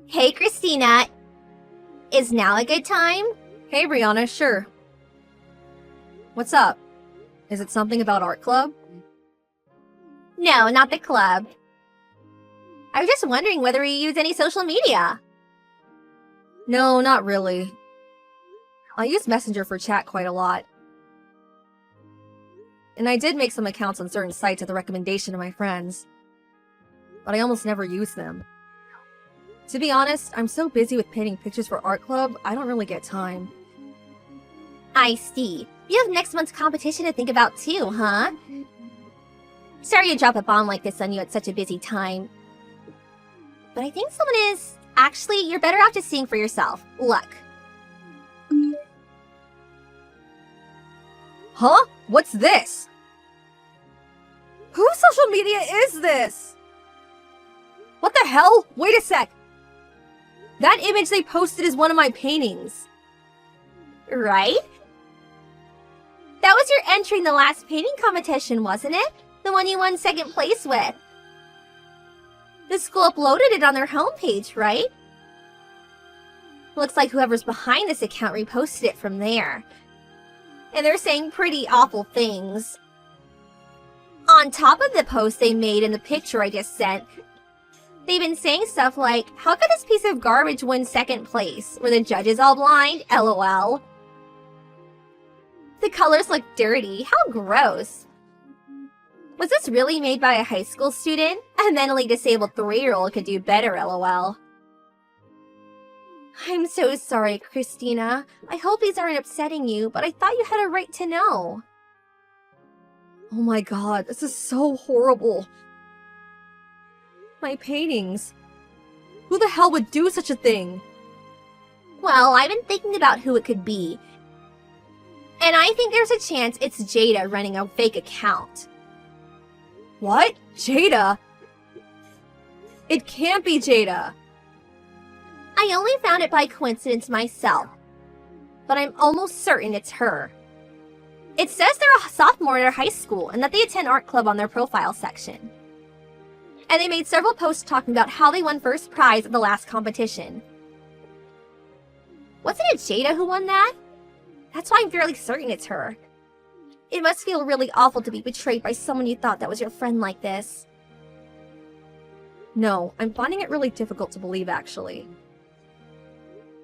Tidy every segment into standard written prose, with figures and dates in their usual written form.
Hey, Christina. Is now a good time? Hey, Brianna, sure. What's up? Is it something about art club? No, not the club. I was just wondering whether you use any social media. No, not really. I use Messenger for chat quite a lot. And I did make some accounts on certain sites at the recommendation of my friends. But I almost never use them. To be honest, I'm so busy with painting pictures for art club, I don't really get time. I see. You have next month's competition to think about too, huh? Sorry to drop a bomb like this on you at such a busy time. But I think someone is... Actually, you're better off just seeing for yourself. Look. Huh? What's this? Whose social media is this? What the hell? Wait a sec! That image they posted is one of my paintings. Right? That was your entry in the last painting competition, wasn't it? The one you won second place with. The school uploaded it on their homepage, right? Looks like whoever's behind this account reposted it from there. And they're saying pretty awful things. On top of the post they made in the picture I just sent, they've been saying stuff like, how could this piece of garbage win second place? Were the judges all blind? LOL. The colors look dirty. How gross. Was this really made by a high school student? A mentally disabled 3-year-old could do better, LOL. I'm so sorry, Christina. I hope these aren't upsetting you, but I thought you had a right to know. Oh my god, this is so horrible. My paintings. Who the hell would do such a thing? Well, I've been thinking about who it could be. And I think there's a chance it's Jada running a fake account. What? Jada? It can't be Jada. I only found it by coincidence myself, but I'm almost certain it's her. It says they're a sophomore at our high school and that they attend art club on their profile section. And they made several posts talking about how they won first prize at the last competition. Wasn't it Jada who won that? That's why I'm fairly certain it's her. It must feel really awful to be betrayed by someone you thought that was your friend like this. No, I'm finding it really difficult to believe, actually.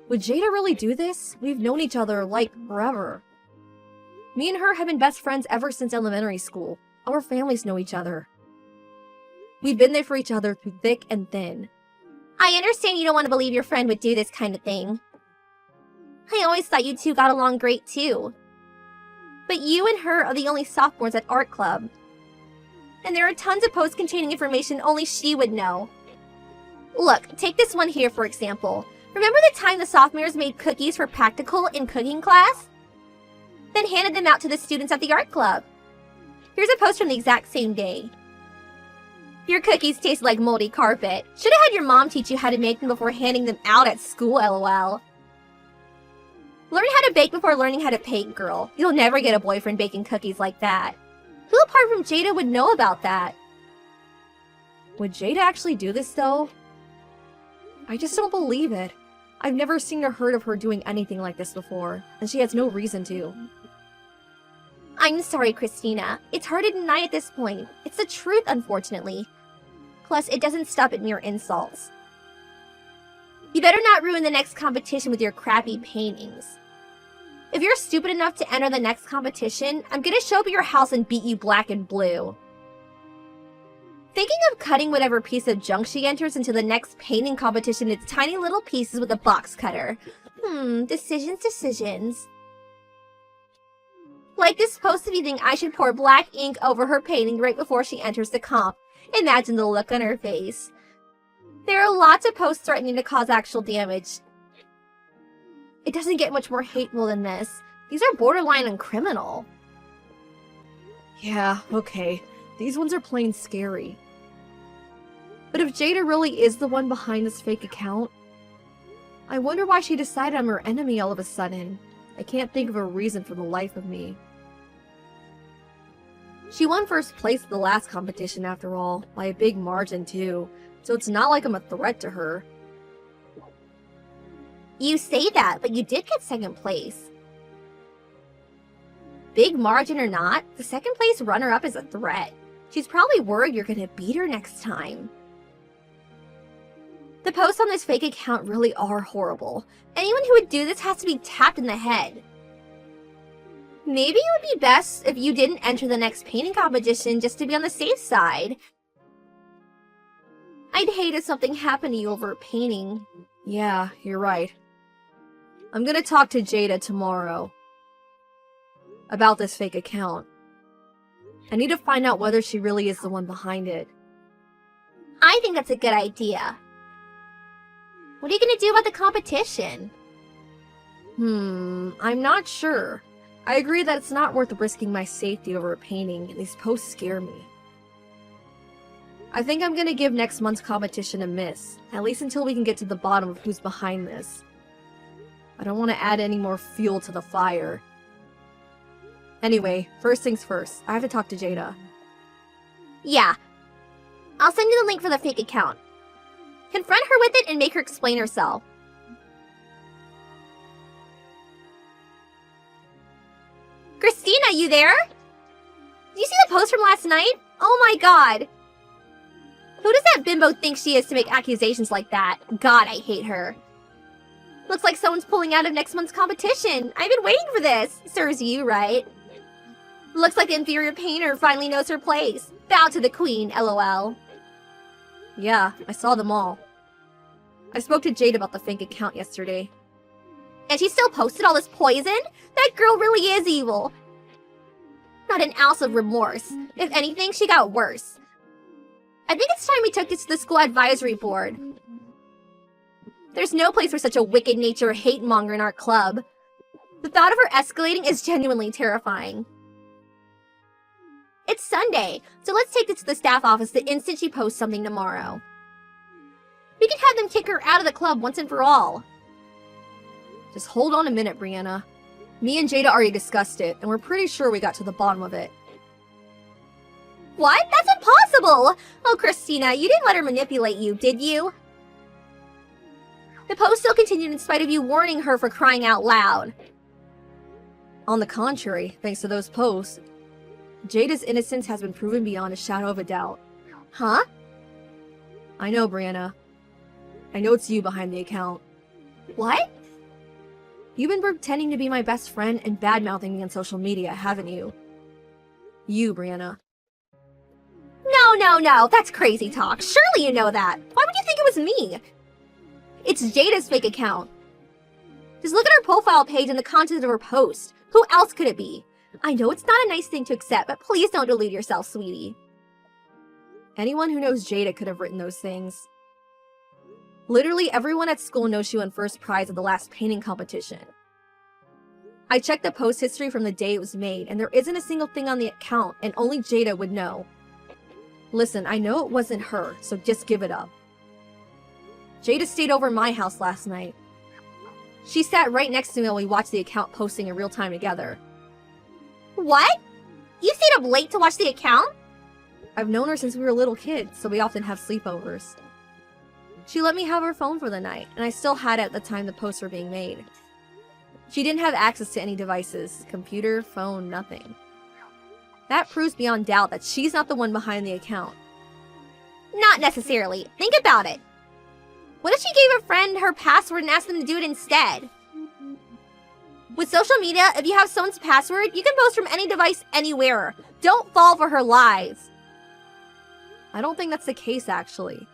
Would Jada really do this? We've known each other, like, forever. Me and her have been best friends ever since elementary school. Our families know each other. We've been there for each other through thick and thin. I understand you don't want to believe your friend would do this kind of thing. I always thought you two got along great too. But you and her are the only sophomores at art club. And there are tons of posts containing information only she would know. Look, take this one here for example. Remember the time the sophomores made cookies for practical in cooking class? Then handed them out to the students at the art club. Here's a post from the exact same day. Your cookies taste like moldy carpet. Should have had your mom teach you how to make them before handing them out at school, LOL. Learn how to bake before learning how to paint, girl. You'll never get a boyfriend baking cookies like that. Who apart from Jada would know about that? Would Jada actually do this, though? I just don't believe it. I've never seen or heard of her doing anything like this before, and she has no reason to. I'm sorry, Christina. It's hard to deny at this point. It's the truth, unfortunately. Plus, it doesn't stop at mere insults. You better not ruin the next competition with your crappy paintings. If you're stupid enough to enter the next competition, I'm gonna show up at your house and beat you black and blue. Thinking of cutting whatever piece of junk she enters into the next painting competition into tiny little pieces with a box cutter. Decisions. Like this post of you think I should pour black ink over her painting right before she enters the comp. Imagine the look on her face. There are lots of posts threatening to cause actual damage. It doesn't get much more hateful than this. These are borderline and criminal. Yeah, okay. These ones are plain scary. But if Jada really is the one behind this fake account, I wonder why she decided I'm her enemy all of a sudden. I can't think of a reason for the life of me. She won first place at the last competition after all, by a big margin too, so it's not like I'm a threat to her. You say that, but you did get second place. Big margin or not, the second place runner-up is a threat. She's probably worried you're gonna beat her next time. The posts on this fake account really are horrible. Anyone who would do this has to be tapped in the head. Maybe it would be best if you didn't enter the next painting competition just to be on the safe side. I'd hate if something happened to you over painting. Yeah, you're right. I'm gonna talk to Jada tomorrow about this fake account. I need to find out whether she really is the one behind it. I think that's a good idea. What are you gonna do about the competition? I'm not sure. I agree that it's not worth risking my safety over a painting, and these posts scare me. I think I'm gonna give next month's competition a miss, at least until we can get to the bottom of who's behind this. I don't want to add any more fuel to the fire. Anyway, first things first, I have to talk to Jada. Yeah. I'll send you the link for the fake account. Confront her with it and make her explain herself. Christina, you there? Did you see the post from last night? Oh my god. Who does that bimbo think she is to make accusations like that? God, I hate her. Looks like someone's pulling out of next month's competition. I've been waiting for this. Serves you, right? Looks like the inferior painter finally knows her place. Bow to the queen, lol. Yeah, I saw them all. I spoke to Jade about the fake account yesterday. And she still posted all this poison? That girl really is evil. Not an ounce of remorse. If anything, she got worse. I think it's time we took this to the school advisory board. There's no place for such a wicked nature hate monger in our club. The thought of her escalating is genuinely terrifying. It's Sunday, so let's take this to the staff office the instant she posts something tomorrow. We can have them kick her out of the club once and for all. Just hold on a minute, Brianna. Me and Jada already discussed it, and we're pretty sure we got to the bottom of it. What? That's impossible! Oh, Christina, you didn't let her manipulate you, did you? The post still continued in spite of you warning her for crying out loud. On the contrary, thanks to those posts, Jada's innocence has been proven beyond a shadow of a doubt. Huh? I know, Brianna. I know it's you behind the account. What? You've been pretending to be my best friend and bad-mouthing me on social media, haven't you? You, Brianna. No, that's crazy talk. Surely you know that. Why would you think it was me? It's Jada's fake account. Just look at her profile page and the content of her post. Who else could it be? I know it's not a nice thing to accept, but please don't delude yourself, sweetie. Anyone who knows Jada could have written those things. Literally everyone at school knows she won first prize at the last painting competition. I checked the post history from the day it was made, and there isn't a single thing on the account, and only Jada would know. Listen, I know it wasn't her, so just give it up. Jada stayed over at my house last night. She sat right next to me while we watched the account posting in real time together. What? You stayed up late to watch the account? I've known her since we were little kids, so we often have sleepovers. She let me have her phone for the night, and I still had it at the time the posts were being made. She didn't have access to any devices, computer, phone, nothing. That proves beyond doubt that she's not the one behind the account. Not necessarily. Think about it. What if she gave a friend her password and asked them to do it instead? With social media, if you have someone's password, you can post from any device anywhere. Don't fall for her lies. I don't think that's the case, actually.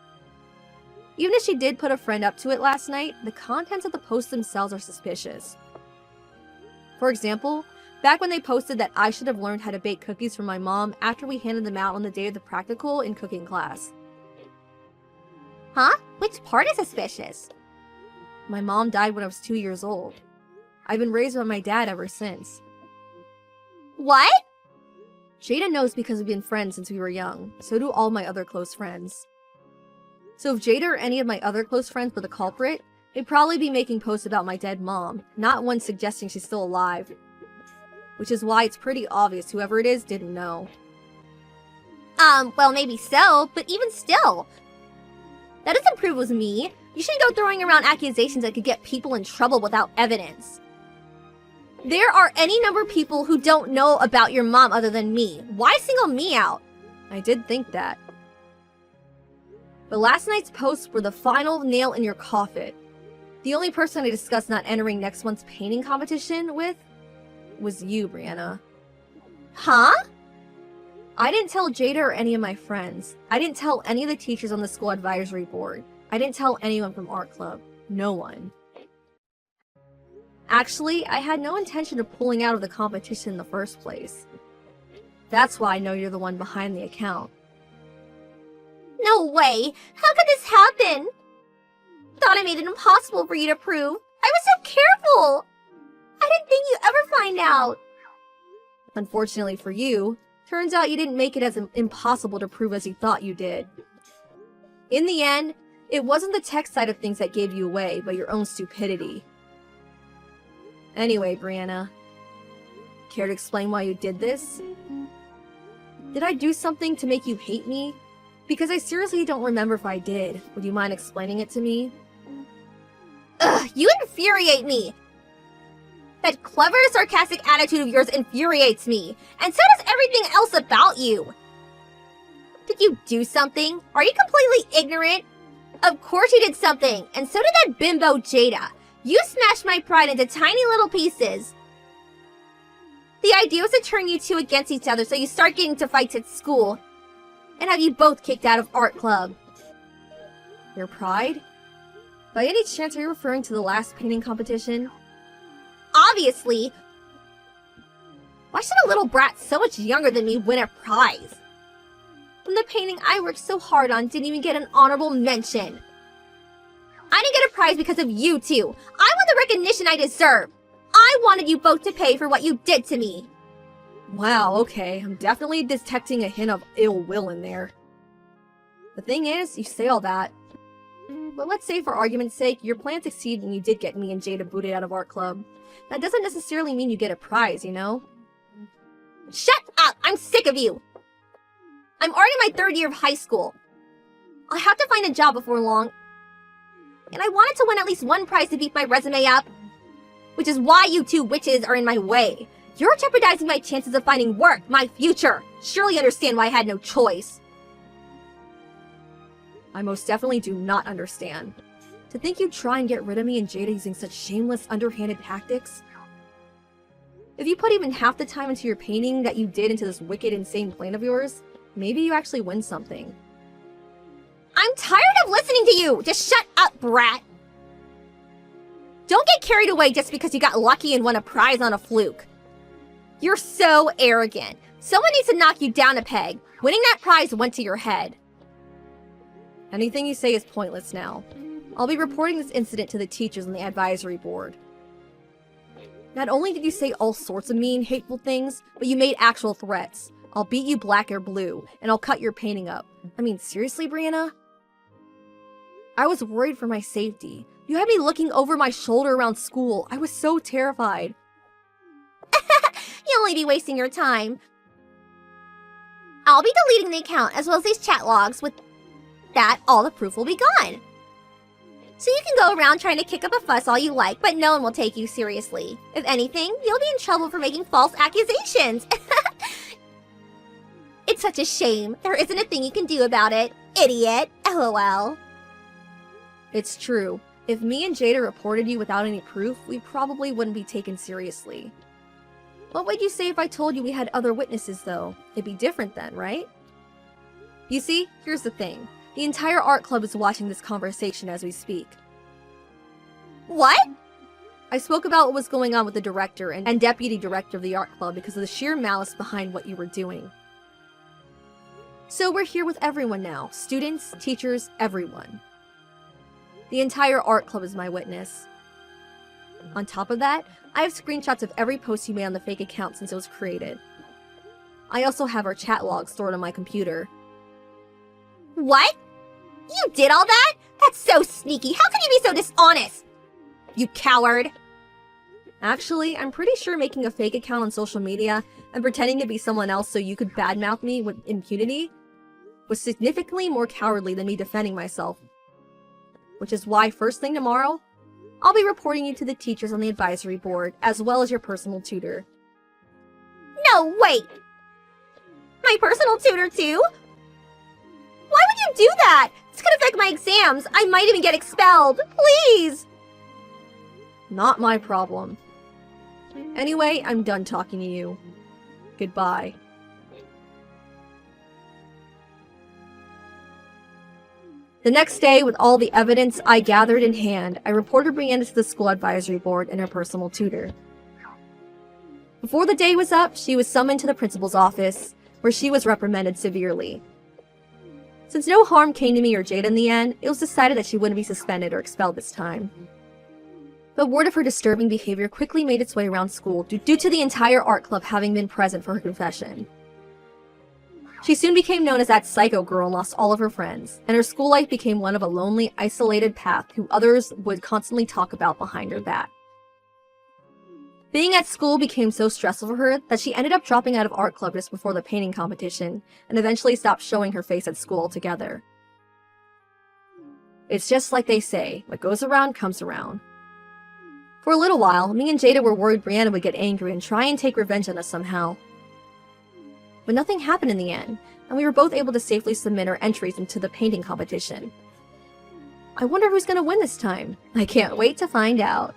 Even if she did put a friend up to it last night, the contents of the posts themselves are suspicious. For example, back when they posted that I should have learned how to bake cookies from my mom after we handed them out on the day of the practical in cooking class. Huh? Which part is suspicious? My mom died when I was 2 years old. I've been raised by my dad ever since. What? Jada knows because we've been friends since we were young. So do all my other close friends. So if Jada or any of my other close friends were the culprit, they'd probably be making posts about my dead mom, not one suggesting she's still alive. Which is why it's pretty obvious whoever it is didn't know. Well, maybe so, but even still. That doesn't prove it was me. You shouldn't go throwing around accusations that could get people in trouble without evidence. There are any number of people who don't know about your mom other than me. Why single me out? I did think that. But last night's posts were the final nail in your coffin. The only person I discussed not entering next month's painting competition with was you, Brianna. Huh? I didn't tell Jada or any of my friends. I didn't tell any of the teachers on the school advisory board. I didn't tell anyone from art club. No one. Actually, I had no intention of pulling out of the competition in the first place. That's why I know you're the one behind the account. No way! How could this happen? Thought I made it impossible for you to prove. I was so careful! I didn't think you'd ever find out. Unfortunately for you, turns out you didn't make it as impossible to prove as you thought you did. In the end, it wasn't the tech side of things that gave you away, but your own stupidity. Anyway, Brianna, care to explain why you did this? Did I do something to make you hate me? Because I seriously don't remember if I did. Would you mind explaining it to me? Ugh, you infuriate me! That clever, sarcastic attitude of yours infuriates me, and so does everything else about you. Did you do something? Are you completely ignorant? Of course you did something, and so did that bimbo Jada. You smashed my pride into tiny little pieces. The idea was to turn you two against each other so you start getting to fights at school, and have you both kicked out of art club. Your pride? By any chance are you referring to the last painting competition? Obviously. Why should a little brat so much younger than me win a prize? When the painting I worked so hard on didn't even get an honorable mention. I didn't get a prize because of you two. I want the recognition I deserve. I wanted you both to pay for what you did to me. Wow, okay, I'm definitely detecting a hint of ill will in there. The thing is, you say all that, but let's say for argument's sake, your plan succeeded and you did get me and Jada booted out of art club. That doesn't necessarily mean you get a prize, you know? Shut up! I'm sick of you! I'm already in my 3rd year of high school. I'll have to find a job before long. And I wanted to win at least one prize to beef my resume up. Which is why you two witches are in my way. You're jeopardizing my chances of finding work, my future. Surely you understand why I had no choice. I most definitely do not understand. To think you'd try and get rid of me and Jada using such shameless, underhanded tactics? If you put even half the time into your painting that you did into this wicked, insane plan of yours, maybe you actually win something. I'm tired of listening to you! Just shut up, brat! Don't get carried away just because you got lucky and won a prize on a fluke. You're so arrogant. Someone needs to knock you down a peg. Winning that prize went to your head. Anything you say is pointless now. I'll be reporting this incident to the teachers on the advisory board. Not only did you say all sorts of mean, hateful things, but you made actual threats. I'll beat you black or blue, and I'll cut your painting up. I mean, seriously, Brianna? I was worried for my safety. You had me looking over my shoulder around school. I was so terrified. You'll only be wasting your time. I'll be deleting the account as well as these chat logs. With that, all the proof will be gone. So you can go around trying to kick up a fuss all you like, but no one will take you seriously. If anything, you'll be in trouble for making false accusations. It's such a shame. There isn't a thing you can do about it. Idiot. LOL. It's true. If me and Jada reported you without any proof, we probably wouldn't be taken seriously. What would you say if I told you we had other witnesses, though? It'd be different then, right? You see, here's the thing. The entire art club is watching this conversation as we speak. What? I spoke about what was going on with the director and deputy director of the art club because of the sheer malice behind what you were doing. So we're here with everyone now. Students, teachers, everyone. The entire art club is my witness. On top of that, I have screenshots of every post you made on the fake account since it was created. I also have our chat logs stored on my computer. What? You did all that? That's so sneaky. How can you be so dishonest? You coward. Actually, I'm pretty sure making a fake account on social media and pretending to be someone else so you could badmouth me with impunity was significantly more cowardly than me defending myself. which is why first thing tomorrow, I'll be reporting you to the teachers on the advisory board, as well as your personal tutor. No, wait! My personal tutor too? Why would you do that? This could affect my exams. I might even get expelled. Please! Not my problem. Anyway, I'm done talking to you. Goodbye. The next day, with all the evidence I gathered in hand, I reported Brianna to the school advisory board and her personal tutor. Before the day was up, she was summoned to the principal's office, where she was reprimanded severely. Since no harm came to me or Jade in the end, it was decided that she wouldn't be suspended or expelled this time. But word of her disturbing behavior quickly made its way around school due to the entire art club having been present for her confession. She soon became known as that psycho girl and lost all of her friends, and her school life became one of a lonely, isolated path who others would constantly talk about behind her back. Being at school became so stressful for her that she ended up dropping out of art club just before the painting competition, and eventually stopped showing her face at school altogether. It's just like they say, what goes around comes around. For a little while, me and Jada were worried Brianna would get angry and try and take revenge on us somehow. But nothing happened in the end, and we were both able to safely submit our entries into the painting competition. I wonder who's gonna win this time. I can't wait to find out.